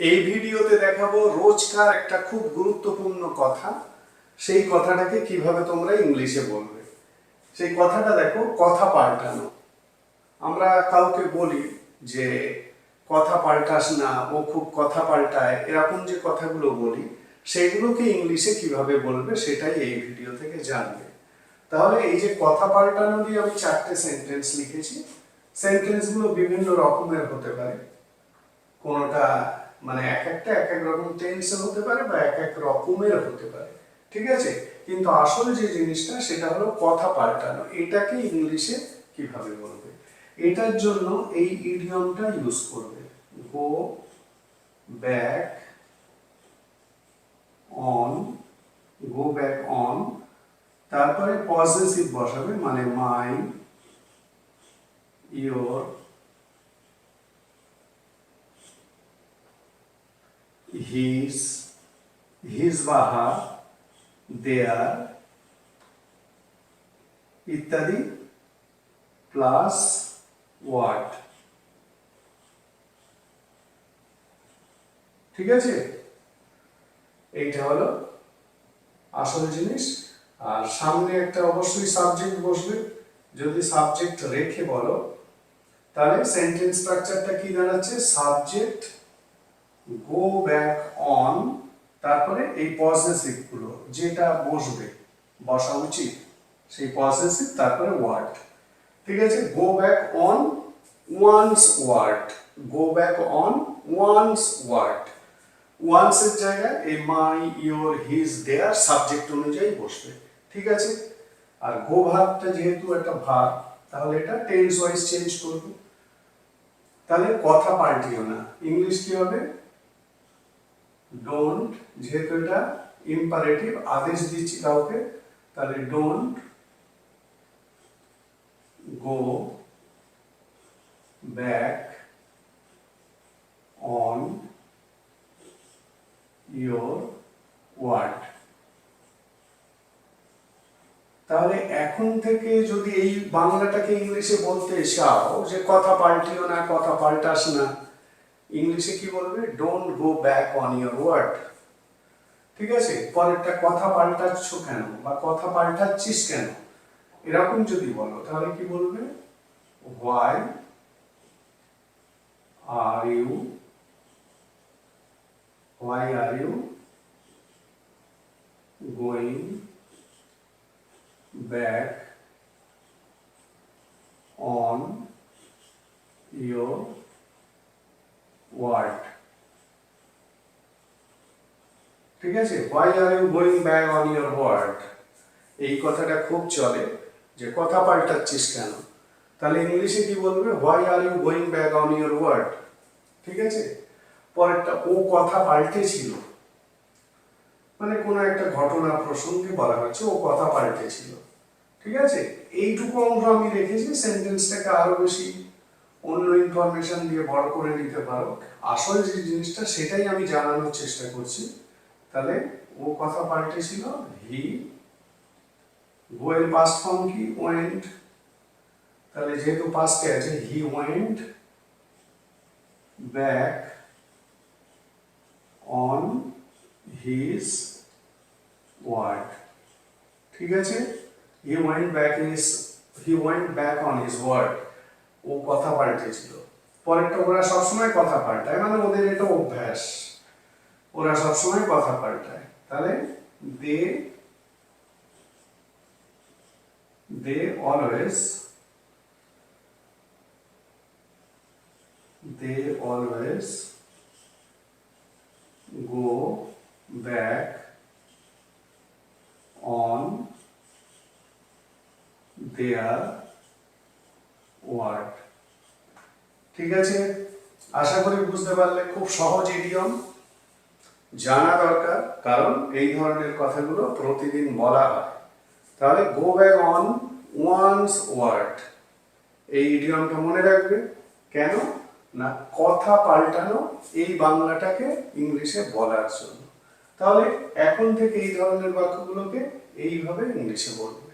এই ভিডিওতে দেখাবো রোজকার একটা খুব গুরুত্বপূর্ণ কথা। সেই কথাটাকে কিভাবে তোমরা ইংলিশে বলবে। সেই কথাটা দেখো, কথা পাল্টানো। আমরা কাউকে বলি যে কথা পাল্টাস না, ও খুব কথা পাল্টায়, এরকম যে কথাগুলো বলি সেইগুলোকে ইংলিশে কিভাবে বলবে সেটাই এই ভিডিও থেকে জানবে। তাহলে এই যে কথা পাল্টানো দিয়ে আমি 4টে সেন্টেন্স লিখেছি। সেন্টেন্সগুলো বিভিন্ন রকমের হতে পারে, কোনোটা মানে এক এক রকম টেন্সে হতে পারে বা এক এক রকমের হতে পারে, ঠিক আছে। কিন্তু আসল যে জিনিসটা সেটা হলো কথা পাল্টানো। এটাকে ইংলিশে কিভাবে বলবে, এটার জন্য এই ইডিয়মটা ইউজ করবে, গো back on. Go back on, তারপরে পজেসিভ বসাবে, মানে মাই, ইয়োর, হিজ বা হার, দেয়ার ইত্যাদি, প্লাস ওয়াট। ঠিক আছে, এইটা হলো আসল জিনিস। আর সামনে একটা অবশ্যই সাবজেক্ট বসবে। যদি সাবজেক্ট রেখে বলো তাহলে সেন্টেন্স স্ট্রাকচারটা কি দাঁড়াচ্ছে, সাবজেক্ট, গো ব্যাক অন, তারপরে এই পজেসিভ গুলো যেটা বসবে, বসা উচিত সেই পজেসিভ, তারপরে ওয়ার্ড। ঠিক আছে, go back on one's word, go back on one's word. One's এর জায়গায় এই my, your, his, their subject অনুযায়ী বসবে। ঠিক আছে, আর গো ভার্বটা যেহেতু একটা ভার্ব, তাহলে এটা টেন্স ওয়াইজ চেঞ্জ করব। তাহলে কথা পাল্টিও না, ইংলিশ কি হবে, ডোন্ট, যেহেতু এটা ইম্পারেটিভ, আদেশ দিচ্ছি কাউকে, তাহলে don't go back on your word. তাহলে এখন থেকে যদি এই বাংলাটাকে ইংলিশে বলতে চাও যে কথা পাল্টিও না, কথা পাল্টাস না, ইংলিশে কি বলবে, don't go back on your word. ঠিক আছে, পরেরটা কথা পাল্টাচ্ছ কেন বা কথা পাল্টাচ্ছিস কেন, এরকম যদি বলো তাহলে কি বলবে, why are you, why are you going back on your word. ঠিক আছে, why are you going back on your word, এই কথাটা খুব চলে যে কথা পাল্টাচ্ছিস কেন। তাহলে ইংলিশে কি বলবে, why are you going back on your word. ঠিক আছে, পরেরটা ও কথা পাল্টেছিল, মানে কোনো একটা ঘটনা প্রসঙ্গে বলা হচ্ছে ও কথা পাল্টেছিল। ঠিক আছে, এইটুকু অংশ আমি রেখেছি, সেন্টেন্সটাকে আরো বেশি অন্য ইনফরমেশন দিয়ে বড় করে নিতে পারো। আসল যে জিনিসটা সেটাই আমি জানানোর চেষ্টা করছি। তাহলে ও কথা পাল্টেছিল, হি, গো এর পাস্ট ফর্ম কি, ওয়েন্ট, তাহলে যেহেতু পাস্টে আছে, he went back on his word. ঠিক আছে, he went back on his word, ও কথা পাল্টেছিল। পরেরটা ওরা সবসময় কথা পাল্টায়, মানে ওদের এটা অভ্যাস, ওরা সবসময় কথা পাল্টায়। তাহলে they always go back on their word। ঠিক আছে, আশা করি বুঝতে পারলে। খুব সহজ ইডিয়ম, জানা দরকার, কারণ এই ধরনের কথাগুলো প্রতিদিন বলা হয়। তাহলে go back on one's word, এই ইডিয়মটা মনে রাখবে। কেন না, কথা পাল্টানো এই বাংলাটাকে ইংলিশে বলার জন্য। তাহলে এখন থেকে এই ধরনের বাক্যগুলোকে এইভাবে ইংলিশে বলবে।